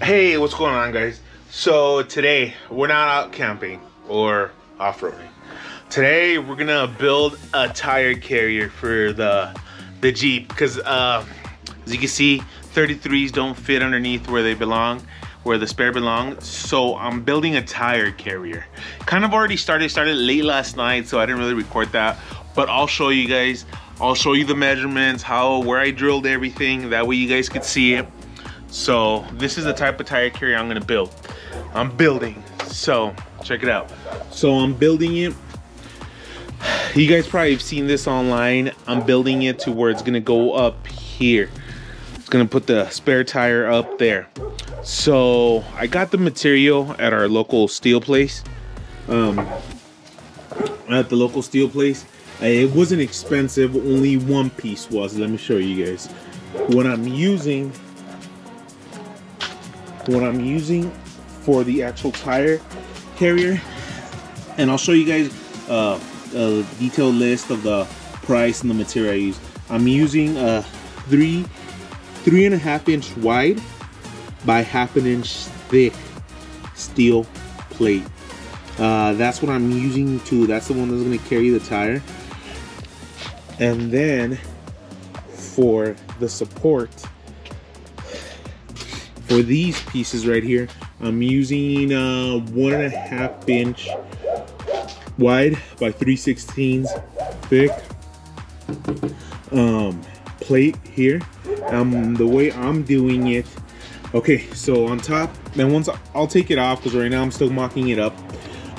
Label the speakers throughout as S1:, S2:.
S1: Hey, what's going on, guys? So today we're not out camping or off-roading. Today we're gonna build a tire carrier for the Jeep because as you can see, 33s don't fit underneath where they belong, where the spare belongs. So I'm building a tire carrier. Kind of already started late last night, so I didn't really record that, but I'll show you guys. I'll show you the measurements, where I drilled everything, that way you guys could see it. So this is the type of tire carrier I'm gonna build. I'm building, so check it out. So I'm building it. You guys probably have seen this online. I'm building it to where it's gonna go up here. It's gonna put the spare tire up there. So I got the material at our local steel place. At the local steel place. It wasn't expensive, only one piece was. Let me show you guys. What I'm using for the actual tire carrier, and I'll show you guys a detailed list of the price and the material I use. I'm using a 3.5 inch wide by 1/2 inch thick steel plate. That's what I'm using that's the one that's going to carry the tire. And then for the support for these pieces right here, I'm using 1.5 inch wide by 3/16 thick plate here. The way I'm doing it, okay, so on top, and once I'll take it off because right now I'm still mocking it up.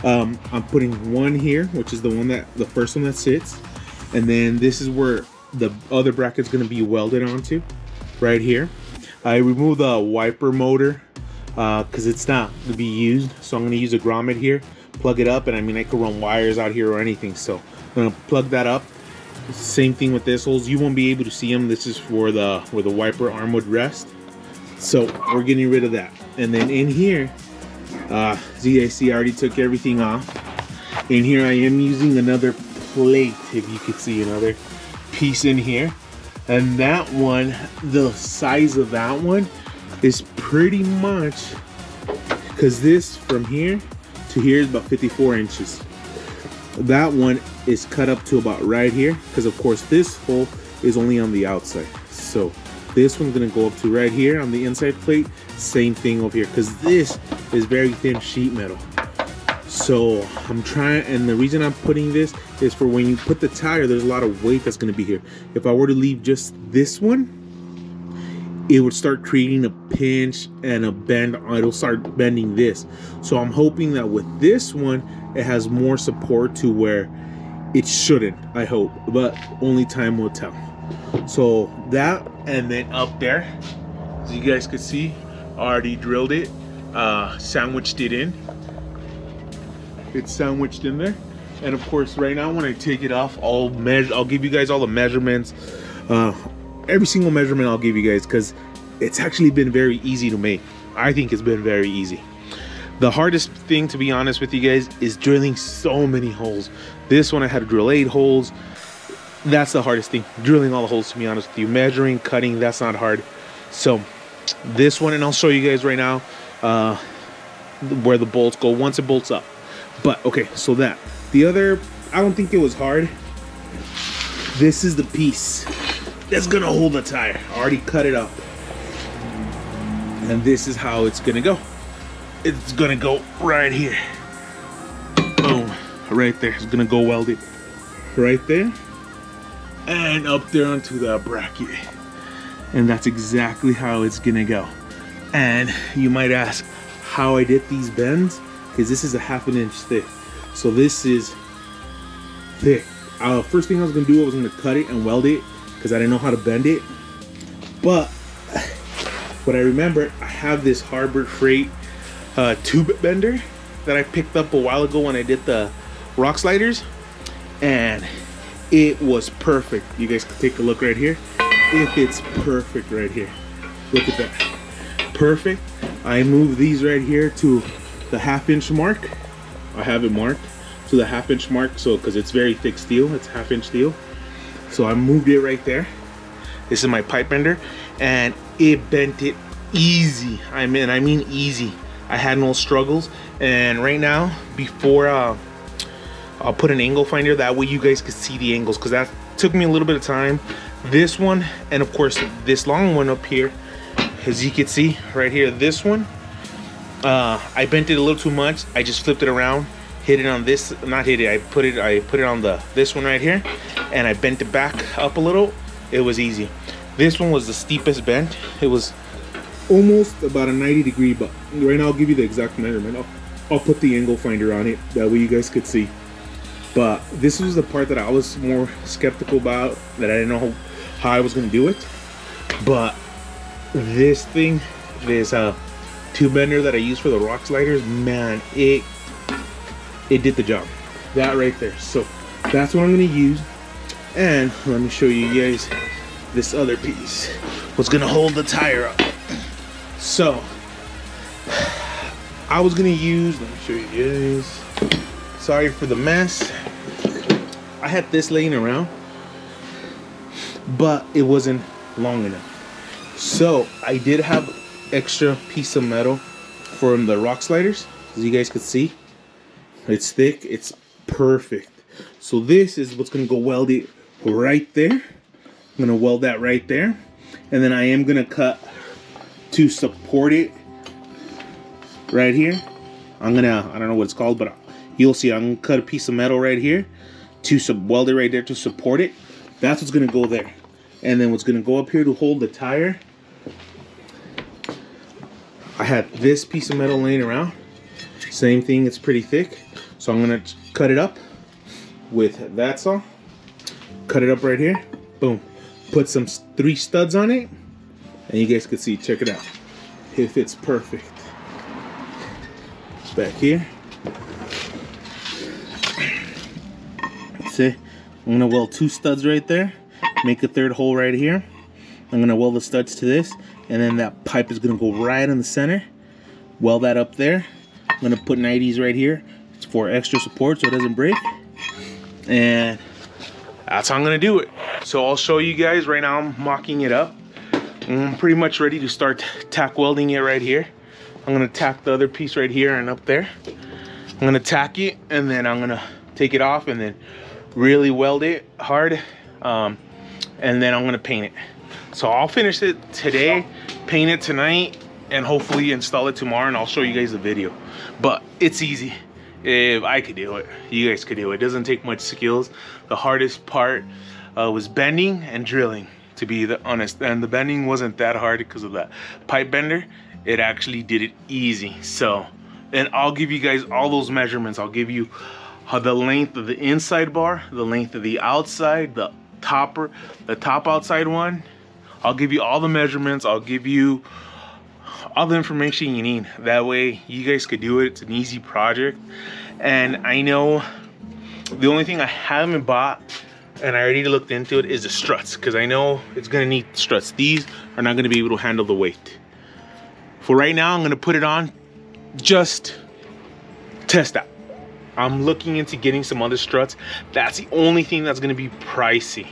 S1: I'm putting one here, which is the first one that sits, and then this is where the other bracket's going to be welded onto, right here. I removed the wiper motor because it's not to be used, so I'm going to use a grommet here, plug it up, and I mean I could run wires out here or anything, so I'm going to plug that up. Same thing with this holes. You won't be able to see them. This is for where the wiper arm would rest, so we're getting rid of that. And then in here, as you guys see, I already took everything off. In here I am using another plate, if you could see another piece in here. And that one, the size of that one is pretty much, because this from here to here is about 54 inches. That one is cut up to about right here, because of course this hole is only on the outside. So this one's gonna go up to right here on the inside plate. Same thing over here, because this is very thin sheet metal. So I'm trying, and the reason I'm putting this is for when you put the tire, there's a lot of weight that's going to be here. If I were to leave just this one, it would start creating a pinch and a bend. It'll start bending this. So I'm hoping that with this one, it has more support to where it shouldn't, I hope, but only time will tell. So that, and then up there, as you guys could see, I already drilled it, sandwiched it in. It's sandwiched in there. And of course right now when I take it off, I'll give you guys all the measurements, every single measurement I'll give you guys, because it's actually been very easy to make. I think it's been very easy. The hardest thing, to be honest with you guys, is drilling so many holes. This one I had to drill 8 holes. That's the hardest thing, drilling all the holes, to be honest with you. Measuring, cutting, that's not hard. So this one, and I'll show you guys right now where the bolts go once it bolts up. But okay, so that the other, I don't think it was hard. This is the piece that's gonna hold the tire. I already cut it up, and this is how it's gonna go. It's gonna go right here. Boom, right there. It's gonna go welded right there and up there onto the bracket, and that's exactly how it's gonna go. And you might ask how I did these bends, because this is a 1/2 inch thick. So this is thick. First thing I was gonna do, I was gonna cut it and weld it, because I didn't know how to bend it. But what I remember, I have this Harbor Freight tube bender that I picked up a while ago when I did the rock sliders, and it was perfect. You guys can take a look right here. It's perfect right here. Look at that, perfect. I moved these right here to the 1/2 inch mark. I have it marked to the 1/2 inch mark, so because it's very thick steel, it's 1/2 inch steel. So I moved it right there. This is my pipe bender, and it bent it easy. I mean easy. I had no struggles. And right now, before I'll put an angle finder, that way you guys could see the angles, because that took me a little bit of time. This one, and of course this long one up here, as you can see right here, this one, I bent it a little too much. I just flipped it around, hit it on this, not hit it, I put it on this one right here, and I bent it back up a little. It was easy. This one was the steepest bend. It was almost about a 90-degree, but right now I'll give you the exact measurement. I'll put the angle finder on it, that way you guys could see. But this was the part that I was more skeptical about, that I didn't know how I was gonna do it. But this thing, this tube bender that I use for the rock sliders, man, it did the job. That right there. So that's what I'm gonna use. And let me show you guys this other piece, what's gonna hold the tire up. So I was gonna use, let me show you guys, sorry for the mess. I had this laying around, but it wasn't long enough. So I did have extra piece of metal from the rock sliders. As you guys can see, it's thick, it's perfect. So this is what's gonna go weld it right there. I'm gonna weld that right there. And then I am gonna cut to support it right here. I don't know what it's called, but you'll see, I'm gonna cut a piece of metal right here to weld it right there to support it. That's what's gonna go there. And then what's gonna go up here to hold the tire, I had this piece of metal laying around. Same thing, it's pretty thick. So I'm gonna cut it up with that saw. Cut it up right here, boom. Put some 3 studs on it, and you guys can see, check it out. It fits perfect. Back here. See, I'm gonna weld 2 studs right there, make a 3rd hole right here. I'm gonna weld the studs to this, and then that pipe is gonna go right in the center. Weld that up there. I'm gonna put 90s right here. It's for extra support so it doesn't break. And that's how I'm gonna do it. So I'll show you guys right now. I'm mocking it up. I'm pretty much ready to start tack welding it right here. I'm gonna tack the other piece right here and up there. I'm gonna tack it, and then I'm gonna take it off and then really weld it hard. And then I'm gonna paint it. So I'll finish it today, paint it tonight, and hopefully install it tomorrow, and I'll show you guys the video. But it's easy. If I could do it, you guys could do it. It doesn't take much skills. The hardest part was bending and drilling, to be honest. And the bending wasn't that hard because of that pipe bender. It actually did it easy. So, and I'll give you guys all those measurements. I'll give you the length of the inside bar, the length of the outside, the top outside one. I'll give you all the measurements. I'll give you all the information you need. That way you guys could do it. It's an easy project. And I know the only thing I haven't bought, and I already looked into it, is the struts, because I know it's gonna need struts. These are not gonna be able to handle the weight. For right now, I'm gonna put it on, just test out. I'm looking into getting some other struts. That's the only thing that's gonna be pricey.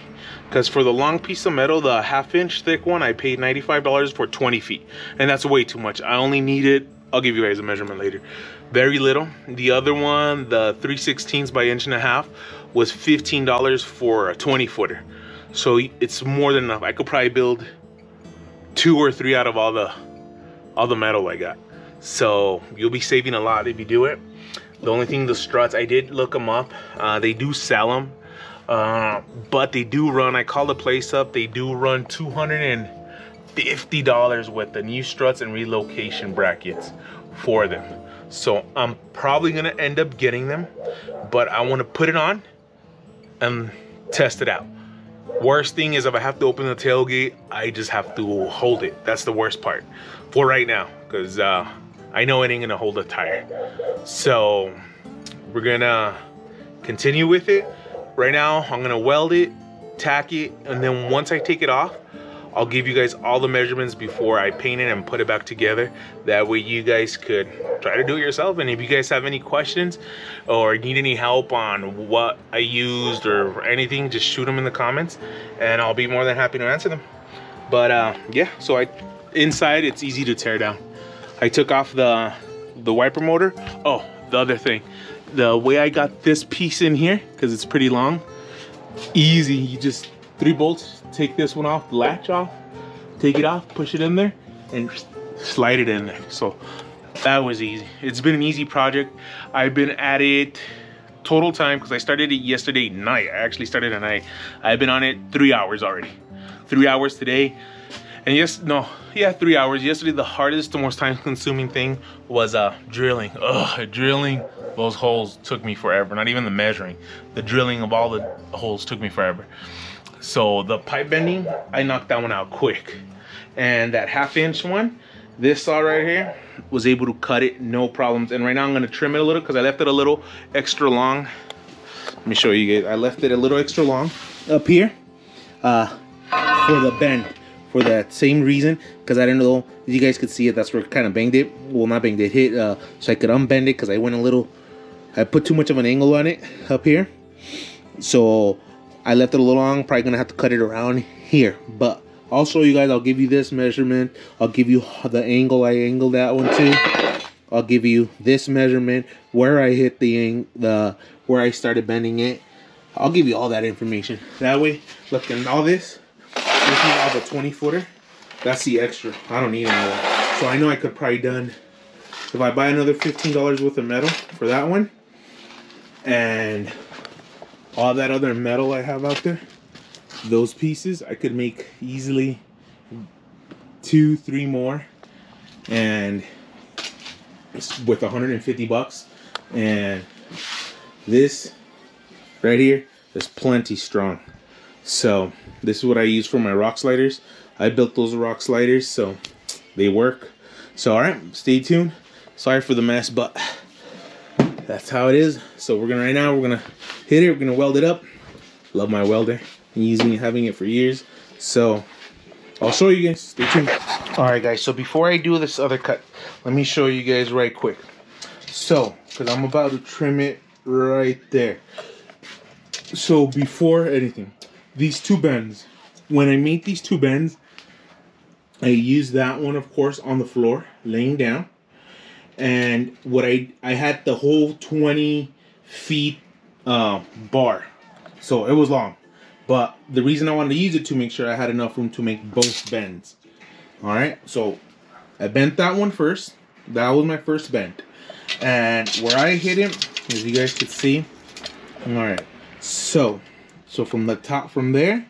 S1: Because for the long piece of metal, the 1/2-inch thick one, I paid $95 for 20 feet. And that's way too much. I only needed, I'll give you guys a measurement later, very little. The other one, the 3/16 by 1.5 inch, was $15 for a 20-footer. So it's more than enough. I could probably build 2 or 3 out of all the metal I got. So you'll be saving a lot if you do it. The only thing, the struts, I did look them up. They do sell them. But they do run, I called the place up, they do run $250 with the new struts and relocation brackets for them. So I'm probably gonna end up getting them, but I wanna put it on and test it out. Worst thing is if I have to open the tailgate, I just have to hold it. That's the worst part for right now, because I know it ain't gonna hold a tire. So we're gonna continue with it. Right now, I'm gonna weld it, tack it, and then once I take it off, I'll give you guys all the measurements before I paint it and put it back together. That way you guys could try to do it yourself. And if you guys have any questions or need any help on what I used or anything, just shoot them in the comments and I'll be more than happy to answer them. But yeah, so I inside it's easy to tear down. I took off the wiper motor. Oh, the other thing, the way I got this piece in here, because it's pretty long, easy. You just 3 bolts, take this one off, the latch off, take it off, push it in there, and slide it in there. So that was easy. It's been an easy project. I've been at it total time, because I started it yesterday night. I actually started at night. I've been on it 3 hours already. 3 hours today. And 3 hours. Yesterday, the hardest, the most time-consuming thing was drilling. Drilling those holes took me forever. Not even the measuring. The drilling of all the holes took me forever. So the pipe bending, I knocked that one out quick. And that 1/2 inch one, this saw right here, was able to cut it no problems. And right now I'm gonna trim it a little, because I left it a little extra long. Let me show you guys. I left it a little extra long up here for the bend. For that same reason, because I didn't know if you guys could see it. That's where it kind of banged it. Well, not banged it, hit, so I could unbend it, because I put too much of an angle on it up here. So I left it a little long. Probably gonna have to cut it around here. But I'll show you guys. I'll give you this measurement. I'll give you the angle I angled that one to. I'll give you this measurement, where I hit where I started bending it. I'll give you all that information. That way, look, and all this. This is all the 20-footer. That's the extra. I don't need any of that. So I know I could probably done, if I buy another $15 worth of metal for that one, and all that other metal I have out there, those pieces, I could make easily 2-3 more, and with 150 bucks. And this right here is plenty strong. So this is what I use for my rock sliders. I built those rock sliders, so they work. So all right, stay tuned. Sorry for the mess, but that's how it is. So we're gonna hit it. We're gonna weld it up. Love my welder. Been having it for years. So I'll show you guys. Stay tuned. All right, guys. So before I do this other cut, let me show you guys right quick. So, because I'm about to trim it right there. So before anything, these 2 bends, when I made these 2 bends, I used that one, of course, on the floor, laying down. And what I had the whole 20 feet bar. So it was long. But the reason I wanted to use it to make sure I had enough room to make both bends. All right, so I bent that one first. That was my first bend. And where I hit it, as you guys could see, all right, so from the top, from there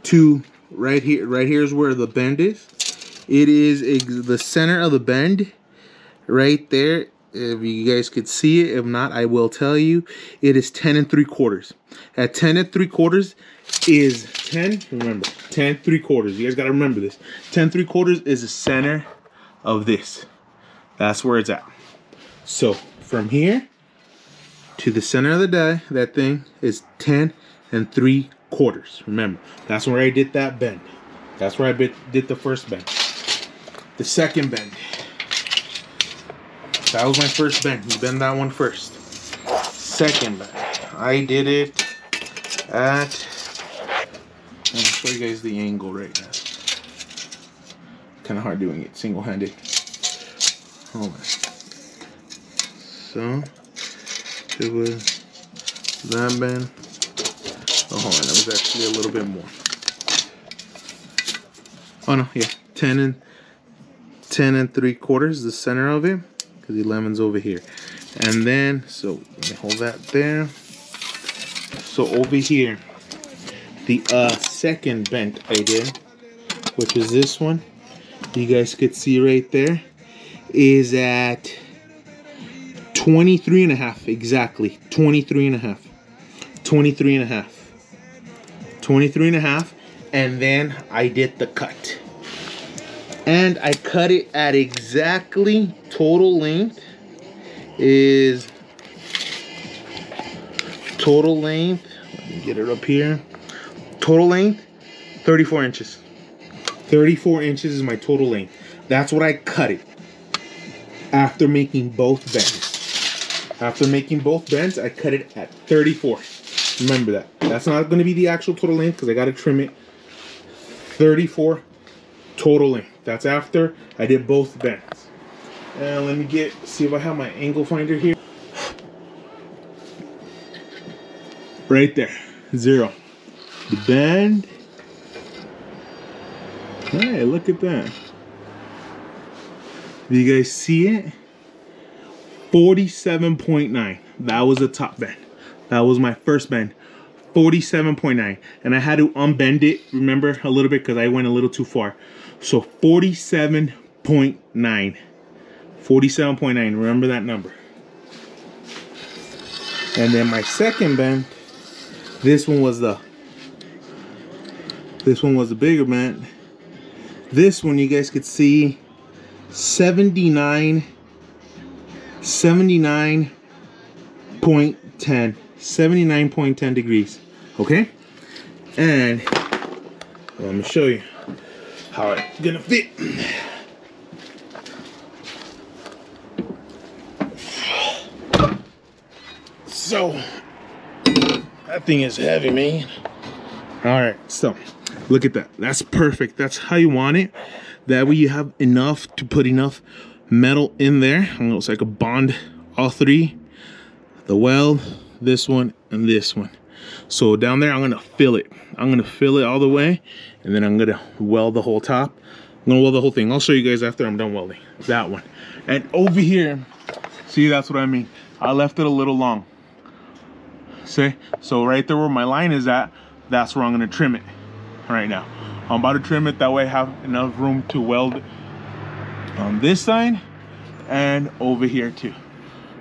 S1: to right here is where the bend is. It is the center of the bend right there. If you guys could see it, if not, I will tell you. It is 10 3/4. At 10 3/4 is 10. Remember, 10 3/4. You guys got to remember this. 10 3/4 is the center of this. That's where it's at. So from here to the center of the die, that thing is 10 3/4. Remember, that's where I did that bend. That's where I did the first bend. The second bend. That was my first bend. You bend that one first. Second bend. I did it at... I'll show you guys the angle right now. Kind of hard doing it single-handed. Hold on. So, it was that bend. Oh, hold on. That was actually a little bit more. Oh, no. Yeah. 10 3/4, the center of it. Because 11's over here. And then, so let me hold that there. So over here, the second bend I did, which is this one, you guys could see right there, is at 23.5 exactly. 23.5. 23.5. 23.5. And then I did the cut. And I cut it at exactly total length is total length. Let me get it up here. Total length 34 inches. 34 inches is my total length. That's what I cut it after making both bends. After making both bends, I cut it at 34. Remember that. That's not going to be the actual total length because I got to trim it. 34 total length. That's after I did both bends. And let me see if I have my angle finder here. Right there, 0. The bend. Hey, look at that. Do you guys see it? 47.9. That was the top bend. That was my first bend. 47.9. And I had to unbend it, remember, a little bit because I went a little too far. So 47.9. 47.9. Remember that number. And then my second bend, this one was the bigger bend. This one you guys could see 79.10. 79.10 degrees. Okay? And let me show you how it's gonna fit. So that thing is heavy, man. All right, so look at that. That's perfect. That's how you want it. That way you have enough to put enough metal in there. So I could bond all three. The weld, this one, and this one. So down there, I'm gonna fill it. I'm gonna fill it all the way, and then I'm gonna weld the whole top. I'm gonna weld the whole thing. I'll show you guys after I'm done welding that one. And over here, see, that's what I mean. I left it a little long. See? So right there where my line is at, that's where I'm gonna trim it right now. I'm about to trim it, that way I have enough room to weld on this side and over here too.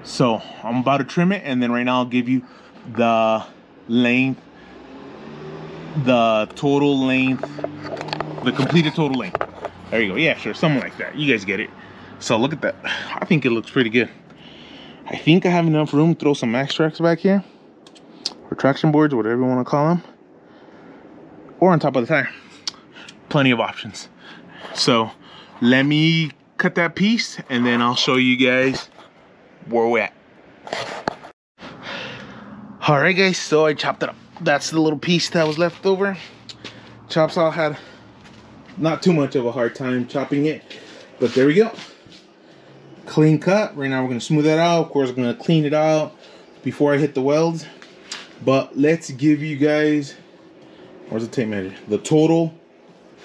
S1: So I'm about to trim it, and then right now I'll give you the length, the total length, the completed total length. There you go. Yeah, sure, something like that. You guys get it. So look at that. I think it looks pretty good. I think I have enough room to throw some max tracks back here, or traction boards, whatever you want to call them, or on top of the tire. Plenty of options. So let me cut that piece, and then I'll show you guys where we're at. All right, guys, so I chopped it up. That's the little piece that was left over. Chop saw had not too much of a hard time chopping it, but there we go. Clean cut. Right now we're gonna smooth that out. Of course, I'm gonna clean it out before I hit the welds. But let's give you guys, where's the tape measure? The total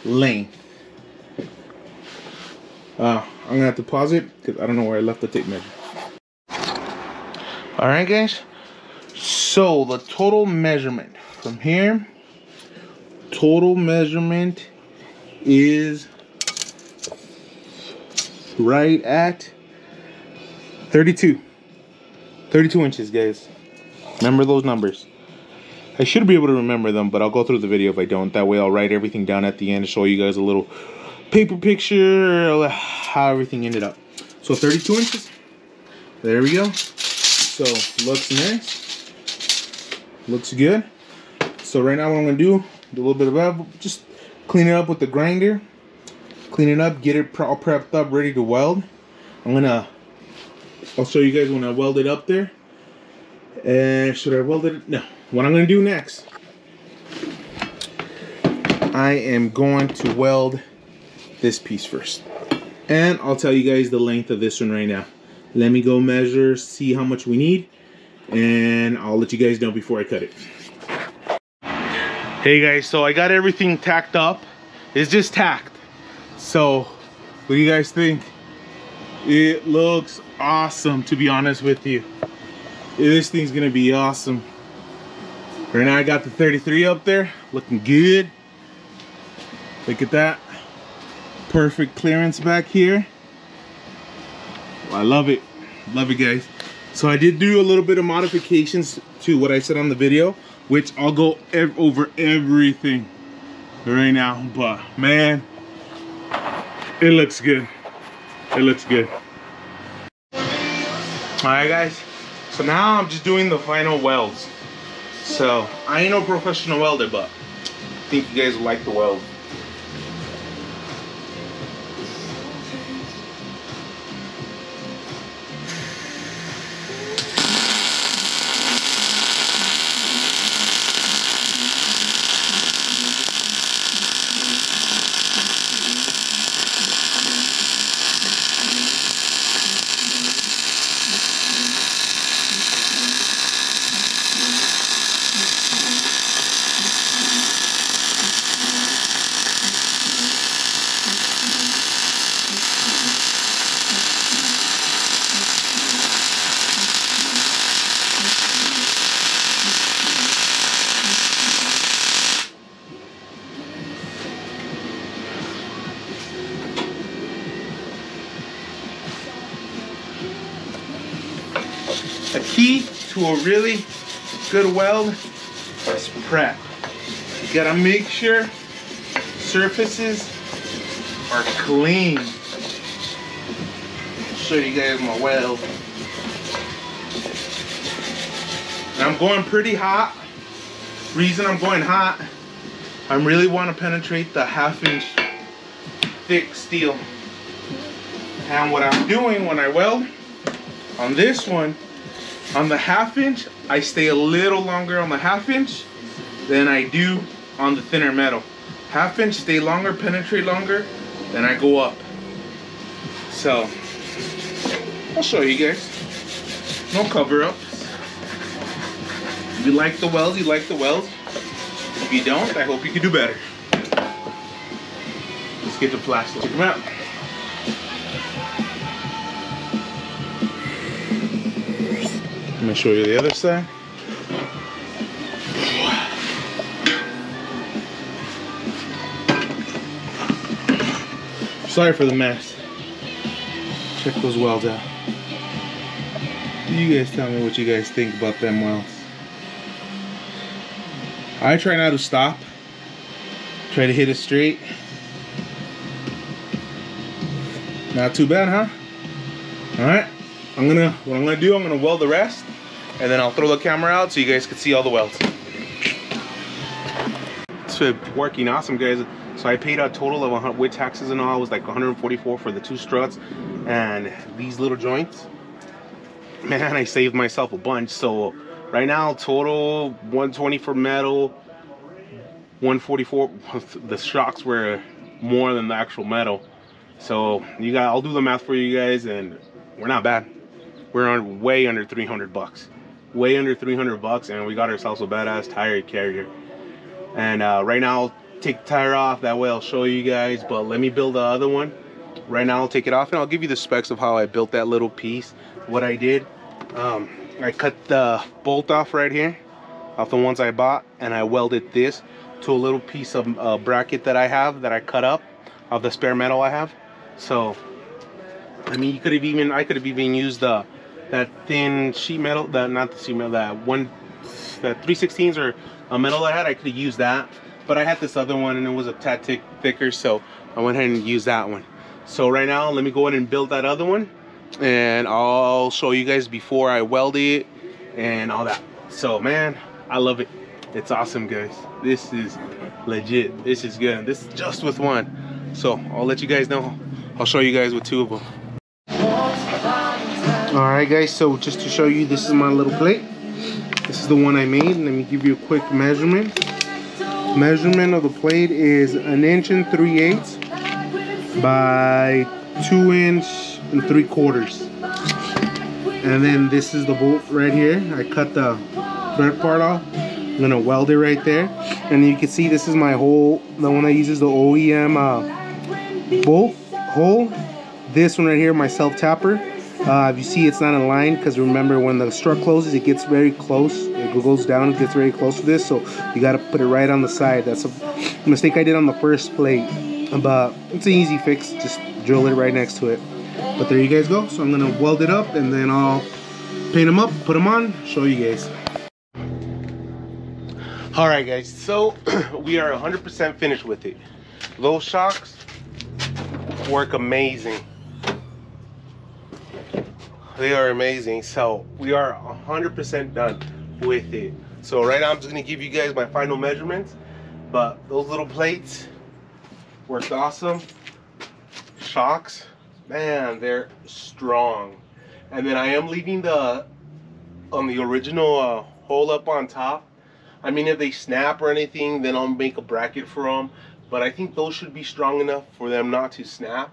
S1: length. I'm gonna have to pause it because I don't know where I left the tape measure. All right, guys. So the total measurement from here, total measurement is right at 32 inches, guys. Remember those numbers. I should be able to remember them, but I'll go through the video if I don't. That way I'll write everything down at the end to show you guys a little paper picture how everything ended up. So 32 inches. There we go. So looks nice. Looks good. So right now what I'm gonna do a little bit of just clean it up with the grinder. Clean it up, get it all prepped up, ready to weld. I'll show you guys when I weld it up there. And should I weld it? No. What I'm gonna do next, I am going to weld this piece first. And I'll tell you guys the length of this one right now. Let me go measure, see how much we need, and I'll let you guys know before I cut it. Hey guys, so I got everything tacked up. It's just tacked. So what do you guys think? It looks awesome, to be honest with you. This thing's gonna be awesome. Right now I got the 33 up there, looking good. Look at that. Perfect clearance back here. I love it. Love it, guys. So I did do a little bit of modifications to what I said on the video, which I'll go over everything right now. But man, it looks good. It looks good. All right, guys. So now I'm just doing the final welds. So I ain't no professional welder, but I think you guys will like the weld. A key to a really good weld is prep. You gotta make sure surfaces are clean. I'll show you guys my weld. And I'm going pretty hot. Reason I'm going hot, I really want to penetrate the 1/2 inch thick steel. And what I'm doing when I weld on this one, on the 1/2 inch, I stay a little longer on the 1/2 inch than I do on the thinner metal. 1/2 inch stay longer, penetrate longer, then I go up. So I'll show you guys. No cover ups. If you like the welds, you like the welds. If you don't, I hope you can do better. Let's get the plastic. Check them out. Let me show you the other side. Sorry for the mess. Check those welds out. You guys tell me what you guys think about them welds. I try not to stop. Try to hit it straight. Not too bad, huh? Alright. What I'm gonna do, I'm gonna weld the rest, and then I'll throw the camera out so you guys can see all the welds. It's working awesome, guys. So I paid a total of, with taxes and all, it was like 144 for the 2 struts and these little joints. Man, I saved myself a bunch. So right now, total 120 for metal, 144. The shocks were more than the actual metal. So I'll do the math for you guys, and we're not bad. We're on way under 300 bucks. Way under 300 bucks, and we got ourselves a badass tire carrier. And right now, I'll take the tire off. That way I'll show you guys, but let me build the other one. Right now I'll take it off, and I'll give you the specs of how I built that little piece. What I did, I cut the bolt off right here, off the ones I bought, and I welded this to a little piece of bracket that I have, that I cut up of the spare metal I have. So, I mean, I could have even used that thin sheet metal, not the sheet metal, that 3/16 or a metal I had. I could have used that, but I had this other one and it was a tad thicker, so I went ahead and used that one. So right now, let me go ahead and build that other one, and I'll show you guys before I weld it and all that. So man, I love it. It's awesome, guys. This is legit. This is good. This is just with one. So I'll let you guys know. I'll show you guys with 2 of them. Alright guys, so just to show you, this is my little plate. This is the one I made. Let me give you a quick measurement. Measurement of the plate is 1 3/8 inches by 2 3/4 inches. And then this is the bolt right here. I cut the thread part off. I'm gonna weld it right there. And you can see this is my hole. The one I use is the OEM bolt hole. This one right here, my self tapper. If you see, it's not aligned because remember, when the strut closes, it gets very close. It goes down, it gets very close to this, so you got to put it right on the side. That's a mistake I did on the first plate, but it's an easy fix. Just drill it right next to it. But there you guys go. So I'm gonna weld it up, and then I'll paint them up, put them on, show you guys. All right, guys. So we are 100% finished with it. Those shocks work amazing. They are amazing. So we are 100% done with it. So right now I'm just gonna give you guys my final measurements, but those little plates worked awesome. Shocks, man, they're strong. And then I am leaving the original hole up on top. I mean, if they snap or anything, then I'll make a bracket for them, but I think those should be strong enough for them not to snap.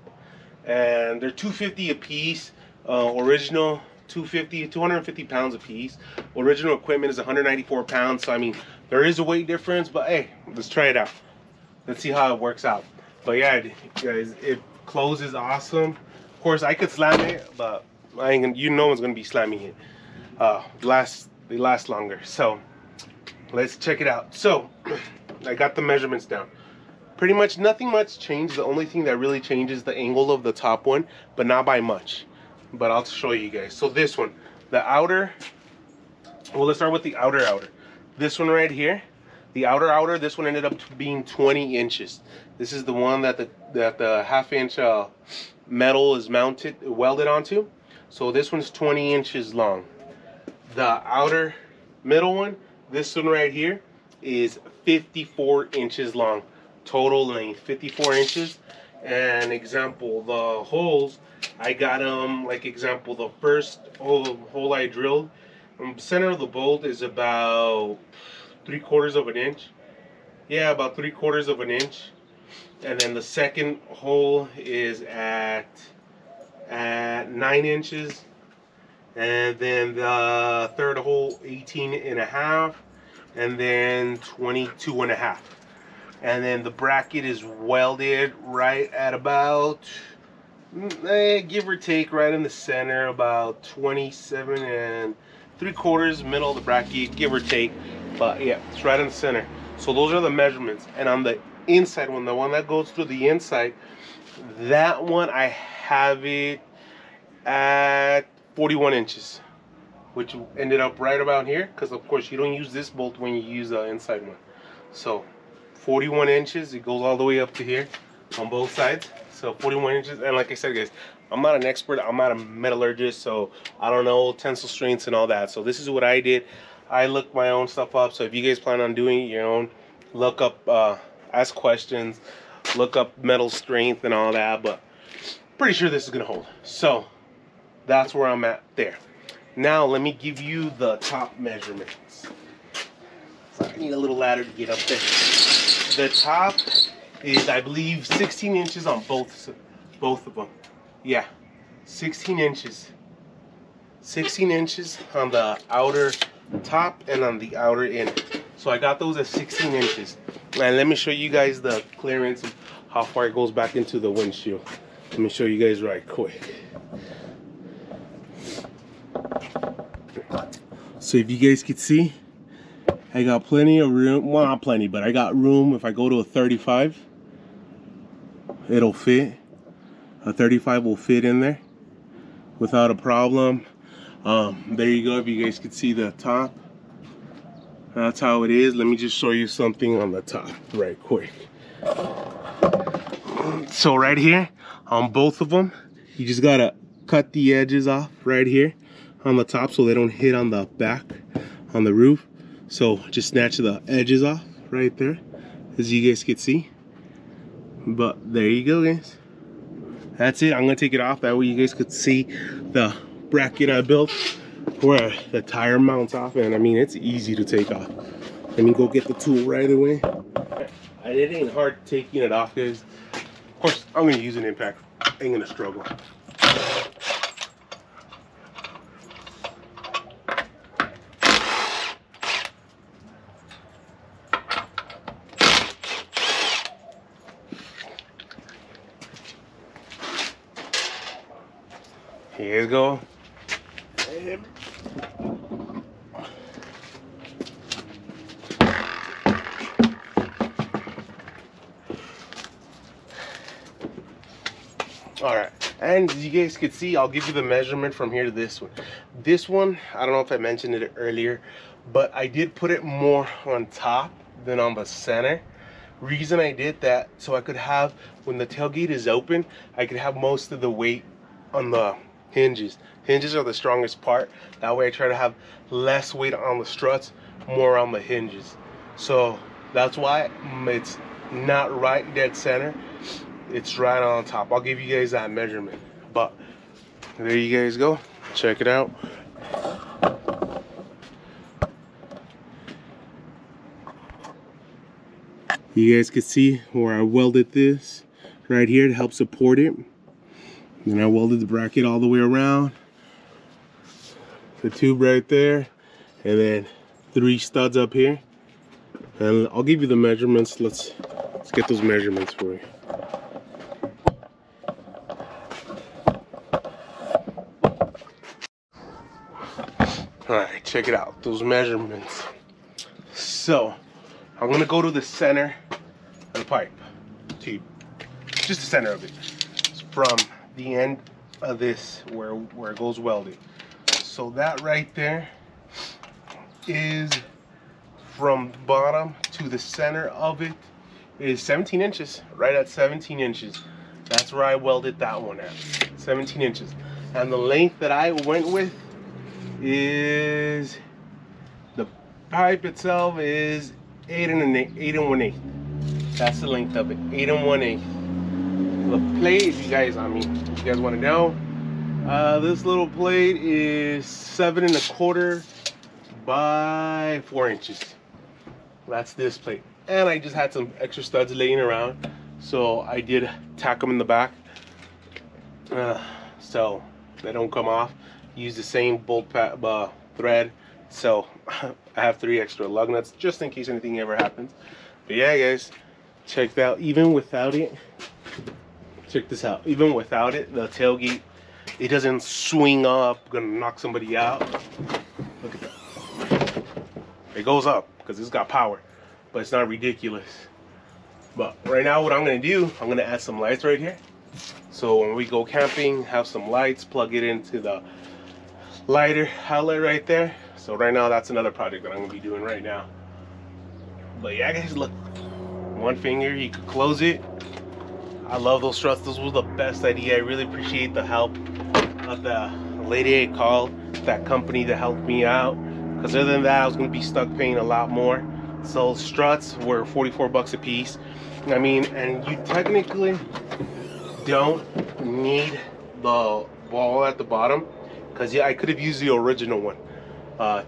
S1: And they're $250 a piece. Original 250 pounds a piece. Original equipment is 194 pounds, so I mean, there is a weight difference, but hey, let's try it out. Let's see how it works out. But yeah, guys, it closes awesome. Of course, I could slam it, but I ain't gonna, no one's gonna be slamming it. They last longer. So let's check it out. So I got the measurements down. Pretty much nothing much changed. The only thing that really changes the angle of the top one, but not by much. But I'll show you guys. So this one,
S2: The outer, well, let's start with the outer. This one right here, the outer, this one ended up being 20 inches. This is the one that the half-inch metal is welded onto. So this one's 20 inches long. The outer middle one, this one right here, is 54 inches long. Total length, 54 inches. And example, the holes, I got them, like example, the first hole I drilled, center of the bolt is about 3/4 of an inch. Yeah, about 3/4 of an inch. And then the second hole is at 9 inches. And then the third hole, 18.5. And then 22.5. And then the bracket is welded right at about, give or take, right in the center, about 27.75 middle of the bracket, give or take. But yeah, it's right in the center. So those are the measurements. And on the inside one, the one that goes through the inside, that one I have it at 41 inches, which ended up right about here, because of course you don't use this bolt when you use the inside one. So 41 inches, it goes all the way up to here on both sides. So 41 inches. And like I said, guys, I'm not an expert, I'm not a metallurgist, so I don't know tensile strengths and all that. So this is what I did. I looked my own stuff up. So if you guys plan on doing your own, look up, ask questions, look up metal strength and all that, but pretty sure this is gonna hold. So that's where I'm at there. Now let me give you the top measurements. So I need a little ladder to get up there. The top is, I believe, 16 inches on both of them. Yeah, 16 inches. 16 inches on the outer top and on the outer end. So I got those at 16 inches. And let me show you guys the clearance of how far it goes back into the windshield. Let me show you guys right quick. So if you guys could see, I got plenty of room. Well, not plenty, but I got room. If I go to a 35, it'll fit. A 35 will fit in there without a problem. There you go. If you guys could see the top, that's how it is. Let me just show you something on the top right quick. So right here on both of them, you just gotta cut the edges off right here on the top so they don't hit on the back on the roof. So just snatch the edges off right there, as you guys can see. But there you go, guys. That's it. I'm gonna take it off, that way you guys could see the bracket I built where the tire mounts off. And I mean, it's easy to take off. Let me go get the tool right away. It ain't hard taking it off, guys. Of course, I'm gonna use an impact. Ain't gonna struggle. Here you go. All right, and as you guys can see, I'll give you the measurement from here to this one. This one, I don't know if I mentioned it earlier, but I did put it more on top than on the center. Reason I did that, so I could have, when the tailgate is open, I could have most of the weight on the hinges. Hinges are the strongest part. That way I try to have less weight on the struts, more on the hinges. So that's why it's not right dead center. It's right on top. I'll give you guys that measurement. But there you guys go. Check it out. You guys can see where I welded this right here to help support it. Then I welded the bracket all the way around. The tube right there. And then 3 studs up here. And I'll give you the measurements. Let's get those measurements for you. Alright, check it out, those measurements. So, I'm gonna go to the center of the pipe, just the center of it, from the end of this where it goes welded. So that right there is from bottom to the center of it is 17 inches, right at 17 inches. That's where I welded that one at, 17 inches. And the length that I went with is, the pipe itself is 8 1/8. That's the length of it, 8 1/8. The plate, if you guys, I mean, if you guys want to know, this little plate is 7 1/4 by 4 inches. That's this plate. And I just had some extra studs laying around, so I did tack them in the back so they don't come off. Use the same bolt thread, so I have 3 extra lug nuts just in case anything ever happens. But yeah, guys, check that out. Even without it, check this out. Even without it, the tailgate, it doesn't swing up, gonna knock somebody out. Look at that. It goes up because it's got power, but it's not ridiculous. But right now, what I'm gonna do, I'm gonna add some lights right here. So when we go camping, have some lights, plug it into the lighter outlet right there. So right now, that's another project that I'm gonna be doing right now. But yeah, guys, look, one finger, you could close it. I love those struts. Those were the best idea. I really appreciate the help of the lady I called, that company that helped me out. Because other than that, I was going to be stuck paying a lot more. So struts were 44 bucks a piece. I mean, and you technically don't need the ball at the bottom. Because yeah, I could have used the original one,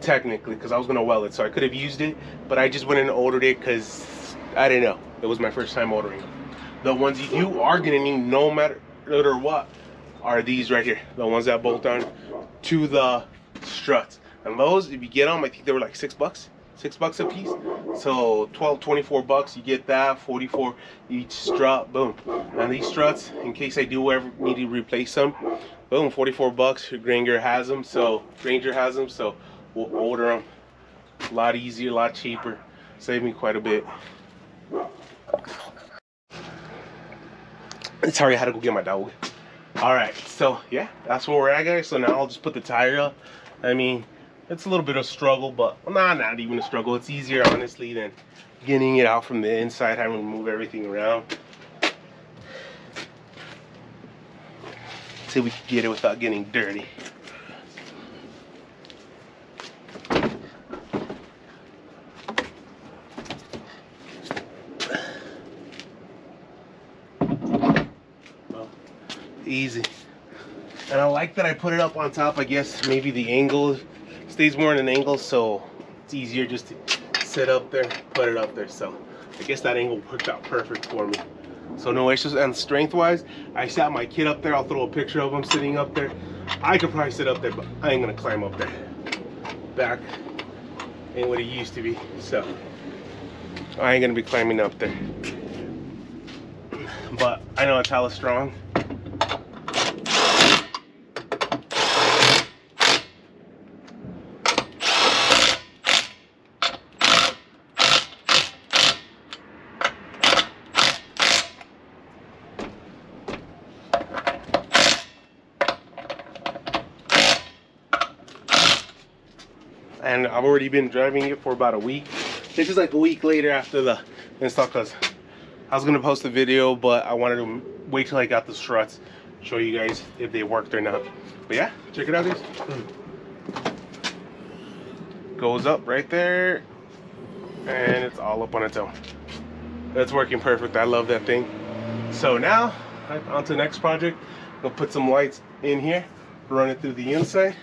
S2: technically, because I was going to weld it. So I could have used it, but I just went and ordered it because I didn't know. It was my first time ordering it. The ones you are going to need no matter what are these right here. The ones that bolt on to the struts. And those, if you get them, I think they were like $6 a piece. So 24 bucks, you get that, 44 each strut, boom. And these struts, in case I do ever need to replace them, boom, 44 bucks. Grainger has them, so we'll order them. A lot easier, a lot cheaper. Save me quite a bit. Sorry, I had to go get my dog. All right, so yeah, that's where we're at, guys. So now I'll just put the tire up. I mean, it's a little bit of struggle, but not even a struggle. It's easier, honestly, than getting it out from the inside, having to move everything around. See if we can get it without getting dirty. Easy. And I like that I put it up on top. I guess maybe the angle stays more in an angle, so it's easier just to sit up there, put it up there. So I guess that angle worked out perfect for me. So no issues. And strength wise, I sat my kid up there. I'll throw a picture of him sitting up there. I could probably sit up there, but I ain't gonna climb up there. Back ain't what it used to be, so I ain't gonna be climbing up there. But I know it's hella strong. And I've already been driving it for about a week. This is like a week later after the install, because I was gonna post a video, but I wanted to wait till I got the struts, show you guys if they worked or not. But yeah, check it out, guys. Goes up right there, and it's all up on its own. That's working perfect. I love that thing. So now, on to the next project. We'll put some lights in here, run it through the inside.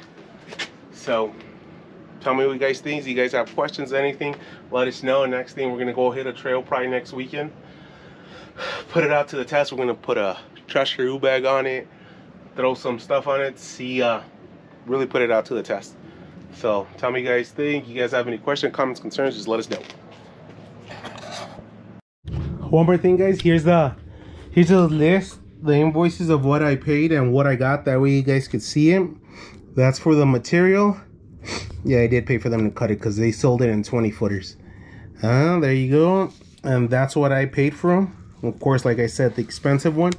S2: So tell me what you guys think. If you guys have questions, anything, let us know. And next thing, we're gonna go hit a trail probably next weekend. Put it out to the test. We're gonna put a trash carry bag on it, throw some stuff on it, see, really put it out to the test. So tell me what you guys think. You guys have any questions, comments, concerns, just let us know. One more thing, guys. Here's the list, the invoices of what I paid and what I got. That way you guys could see it. That's for the material. Yeah, I did pay for them to cut it because they sold it in 20 footers. There you go. And that's what I paid for them. Of course, like I said, the expensive one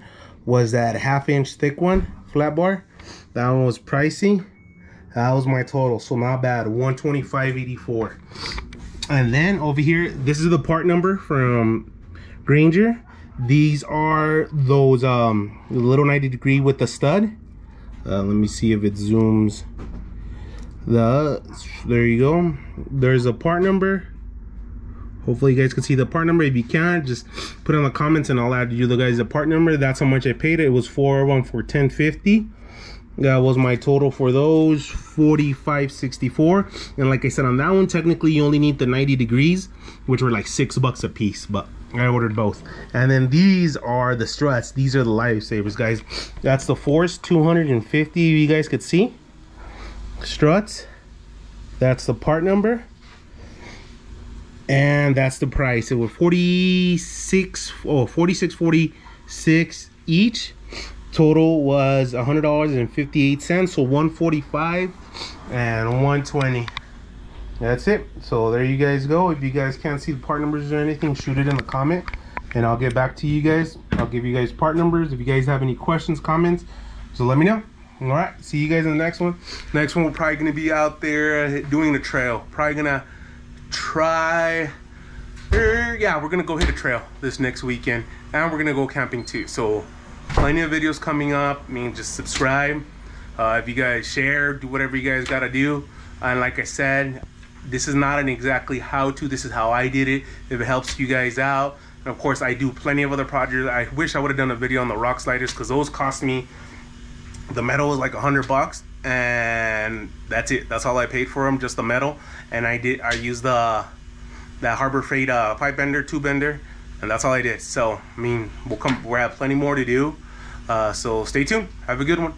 S2: was that 1/2 inch thick one, flat bar. That one was pricey. That was my total, so not bad. 125.84. And then over here, this is the part number from Grainger. These are those little 90 degree with the stud. Let me see if it zooms. There you go. There's a part number. Hopefully you guys can see the part number. If you can't, just put it in the comments and I'll add you the guys the part number. That's how much I paid it. It was for $10.50. That was my total for those, $45.64. And like I said, on that one, technically you only need the 90 degrees, which were like $6 a piece, but I ordered both. And then these are the struts. These are the lifesavers, guys. That's the Force 250. You guys could see struts. That's the part number. And that's the price. It was $46.46 each. Total was $100.58, so $145 and $120. That's it. So there you guys go. If you guys can't see the part numbers or anything, shoot it in the comment and I'll get back to you guys. I'll give you guys part numbers. If you guys have any questions, comments, so let me know. All right, see you guys in the next one. Next one, we're probably gonna be out there doing the trail. Probably gonna try, yeah, we're gonna go hit a trail this next weekend, and we're gonna go camping too. So plenty of videos coming up. I mean, just subscribe. If you guys share, do whatever you guys gotta do. And like I said, this is not an exactly how-to. This is how I did it. If it helps you guys out. And of course, I do plenty of other projects. I wish I would have done a video on the rock sliders, because those cost me, the metal was like $100, and that's it. That's all I paid for them, just the metal. And I used that Harbor Freight pipe bender, tube bender, and that's all I did. So I mean, we'll have plenty more to do. So stay tuned. Have a good one.